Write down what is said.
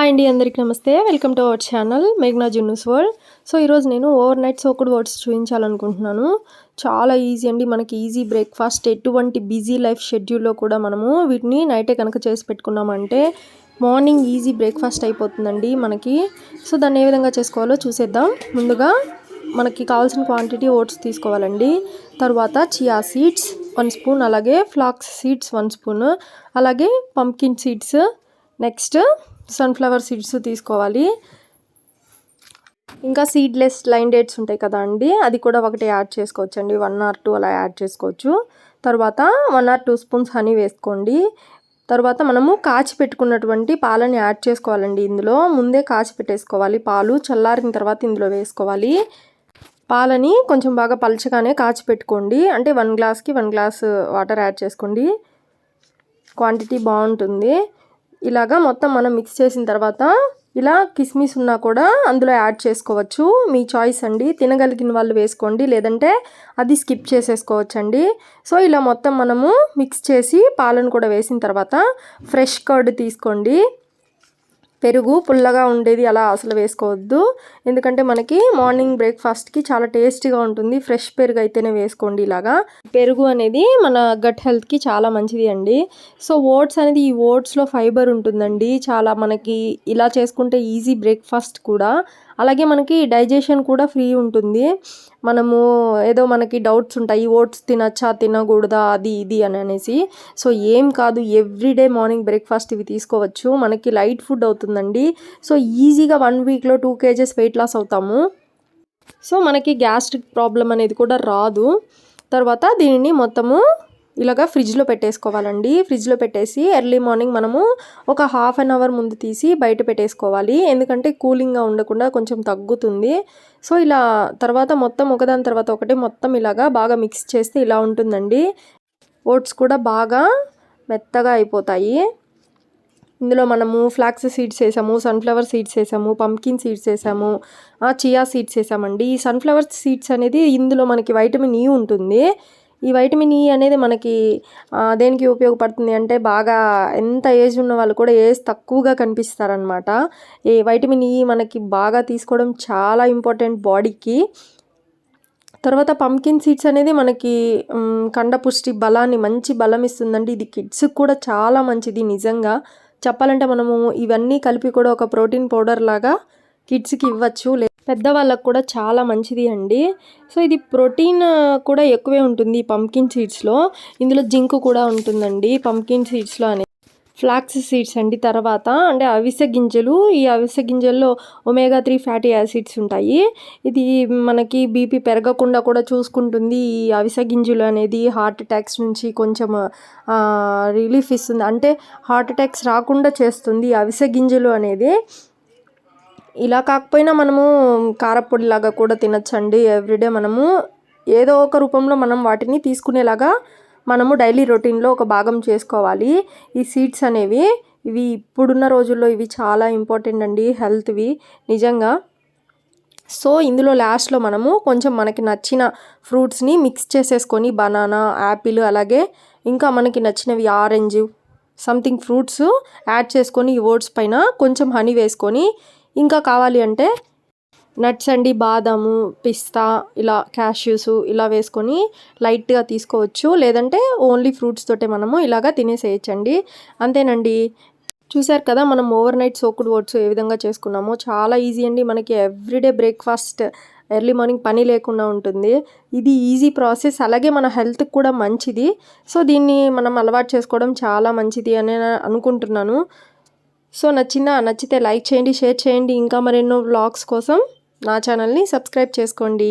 Hi అండి, అందరికీ నమస్తే. వెల్కమ్ టు అవర్ ఛానల్ మేఘ్నా జున్నూస్ వరల్డ్. సో ఈరోజు నేను ఓవర్ నైట్ సోక్డ్ ఓట్స్ చూపించాలనుకుంటున్నాను. చాలా ఈజీ అండి, మనకి ఈజీ బ్రేక్ఫాస్ట్. ఎటువంటి బిజీ లైఫ్ షెడ్యూల్లో కూడా మనము వీటిని నైటే కనుక చేసి పెట్టుకున్నామంటే మార్నింగ్ ఈజీ బ్రేక్ఫాస్ట్ అయిపోతుందండి మనకి. సో దాన్ని ఏ విధంగా చేసుకోవాలో చూసేద్దాం. ముందుగా మనకి కావాల్సిన క్వాంటిటీ ఓట్స్ తీసుకోవాలండి. తర్వాత చియా సీడ్స్ 1 స్పూన్, అలాగే ఫ్లాక్స్ సీడ్స్ 1 స్పూన్, అలాగే pumpkin seeds, next sunflower seeds తీసుకోవాలి. ఇంకా సీడ్లెస్ లైన్ డేట్స్ ఉంటాయి కదా అండి, అది కూడా ఒకటి యాడ్ చేసుకోవచ్చు అండి. 1 or 2 అలా యాడ్ చేసుకోవచ్చు. తర్వాత 1 or 2 స్పూన్స్ హనీ వేసుకోండి. తర్వాత మనము కాచి పెట్టుకున్నటువంటి పాలని యాడ్ చేసుకోవాలండి. ఇందులో ముందే కాచి పెట్టేసుకోవాలి. పాలు చల్లారిన తర్వాత ఇందులో వేసుకోవాలి. పాలని కొంచెం బాగా పలచగానే కాచి పెట్టుకోండి. అంటే 1 గ్లాస్కి 1 గ్లాస్ వాటర్ యాడ్ చేసుకోండి. క్వాంటిటీ బాగుంటుంది. ఇలాగా మొత్తం మనం మిక్స్ చేసిన తర్వాత ఇలా కిస్మిస్ ఉన్నా కూడా అందులో యాడ్ చేసుకోవచ్చు. మీ చాయిస్ అండి. తినగలిగిన వాళ్ళు వేసుకోండి, లేదంటే అది స్కిప్ చేసేసుకోవచ్చండి. సో ఇలా మొత్తం మనము మిక్స్ చేసి పాలను కూడా వేసిన తర్వాత ఫ్రెష్ కర్డ్ తీసుకోండి. పెరుగు పుల్లగా ఉండేది అలా అసలు వేసుకోవద్దు, ఎందుకంటే మనకి మార్నింగ్ బ్రేక్ఫాస్ట్కి చాలా టేస్టీగా ఉంటుంది. ఫ్రెష్ పెరుగు అయితేనే వేసుకోండి. ఇలాగా పెరుగు అనేది మన గట్ హెల్త్కి చాలా మంచిది అండి. సో ఓట్స్ అనేది, ఈ ఓట్స్లో ఫైబర్ ఉంటుందండి చాలా. మనకి ఇలా చేసుకుంటే ఈజీ బ్రేక్ఫాస్ట్ కూడా, అలాగే మనకి డైజెషన్ కూడా ఫ్రీ ఉంటుంది. మనము ఏదో మనకి డౌట్స్ ఉంటాయి, ఓట్స్ తినచ్చా తినకూడదా అది ఇది అని అనేసి. సో ఏం కాదు, ఎవ్రీడే మార్నింగ్ బ్రేక్ఫాస్ట్ ఇవి తీసుకోవచ్చు. మనకి లైట్ ఫుడ్ అవుతుందండి. సో ఈజీగా 1 వీక్లో 2 kgs వెయిట్ లాస్ అవుతాము. సో మనకి గ్యాస్ట్రిక్ ప్రాబ్లం అనేది కూడా రాదు. తర్వాత దీనిని మొత్తము ఇలాగా ఫ్రిడ్జ్లో పెట్టేసుకోవాలండి. ఫ్రిడ్జ్లో పెట్టేసి ఎర్లీ మార్నింగ్ మనము ఒక 1/2 hour ముందు తీసి బయట పెట్టేసుకోవాలి, ఎందుకంటే కూలింగ్గా ఉండకుండా కొంచెం తగ్గుతుంది. సో ఇలా తర్వాత మొత్తం ఒకదాని తర్వాత ఒకటి మొత్తం ఇలాగా బాగా మిక్స్ చేస్తే ఇలా ఉంటుందండి. ఓట్స్ కూడా బాగా మెత్తగా అయిపోతాయి. ఇందులో మనము ఫ్లాక్స్ సీడ్స్ వేసాము, సన్ఫ్లవర్ సీడ్స్ వేసాము, పంకిన్ సీడ్స్ వేసాము, చియా సీడ్స్ వేసామండి. ఈ సన్ఫ్లవర్ సీడ్స్ అనేది ఇందులో మనకి వైటమిన్ ఈ ఉంటుంది. ఈ వైటమిన్ ఈ అనేది మనకి దేనికి ఉపయోగపడుతుంది అంటే, బాగా ఎంత ఏజ్ ఉన్న వాళ్ళు కూడా ఏజ్ తక్కువగా కనిపిస్తారనమాట. ఈ వైటమిన్ ఈ మనకి బాగా తీసుకోవడం చాలా ఇంపార్టెంట్ బాడీకి. తర్వాత పంకిన్ సీడ్స్ అనేది మనకి కండపుష్టి బలాన్ని, మంచి బలం ఇస్తుందండి. ఇది కిడ్స్కి కూడా చాలా మంచిది. నిజంగా చెప్పాలంటే మనము ఇవన్నీ కలిపి కూడా ఒక ప్రోటీన్ పౌడర్ లాగా కిడ్స్కి ఇవ్వచ్చు, పెద్దవాళ్ళకు కూడా చాలా మంచిది అండి. సో ఇది ప్రోటీన్ కూడా ఎక్కువే ఉంటుంది పంకిన్ సీడ్స్లో. ఇందులో జింక్ కూడా ఉంటుందండి పంకిన్ సీడ్స్లో అనేది. ఫ్లాక్స్ సీడ్స్ అండి. తర్వాత అంటే అవిసె గింజలు. ఈ అవిసె గింజల్లో omega-3 ఫ్యాటీ యాసిడ్స్ ఉంటాయి. ఇది మనకి బీపీ పెరగకుండా కూడా చూసుకుంటుంది. ఈ అవిసె గింజలు అనేది హార్ట్ అటాక్స్ నుంచి కొంచెం రిలీఫ్ ఇస్తుంది, అంటే హార్ట్ అటాక్స్ రాకుండా చేస్తుంది అవిసె గింజలు అనేది. ఇలా కాకపోయినా మనము కారపొడిలాగా కూడా తినచ్చండి. ఎవ్రీడే మనము ఏదో ఒక రూపంలో మనం వాటిని తీసుకునేలాగా మనము డైలీ రొటీన్లో ఒక భాగం చేసుకోవాలి. ఈ సీడ్స్ అనేవి ఇవి ఇప్పుడున్న రోజుల్లో ఇవి చాలా ఇంపార్టెంట్ అండి హెల్త్వి నిజంగా. సో ఇందులో లాస్ట్లో మనము కొంచెం మనకి నచ్చిన ఫ్రూట్స్ని మిక్స్ చేసేసుకొని, బనానా, యాపిల్, అలాగే ఇంకా మనకి నచ్చినవి ఆరెంజ్, సంథింగ్ ఫ్రూట్స్ యాడ్ చేసుకొని ఈ ఓట్స్ పైన కొంచెం హనీ వేసుకొని, ఇంకా కావాలి అంటే నట్స్ అండి, బాదాము, పిస్తా, ఇలా క్యాష్యూస్ ఇలా వేసుకొని లైట్గా తీసుకోవచ్చు, లేదంటే ఓన్లీ ఫ్రూట్స్ తోటే మనము ఇలాగా తినేసేయచ్చండి. అంతేనండి. చూసారు కదా మనం ఓవర్ నైట్ సోక్డ్ ఓట్స్ ఏ విధంగా చేసుకున్నామో. చాలా ఈజీ అండి. మనకి ఎవ్రీడే బ్రేక్ఫాస్ట్ ఎర్లీ మార్నింగ్ పని లేకుండా ఉంటుంది. ఇది ఈజీ ప్రాసెస్, అలాగే మన హెల్త్కి కూడా మంచిది. సో దీన్ని మనం అలవాటు చేసుకోవడం చాలా మంచిది అని అనుకుంటున్నాను. సో నచ్చితే లైక్ చేయండి, షేర్ చేయండి. ఇంకా మరెన్నో వ్లాగ్స్ కోసం నా ఛానల్ని సబ్స్క్రైబ్ చేసుకోండి.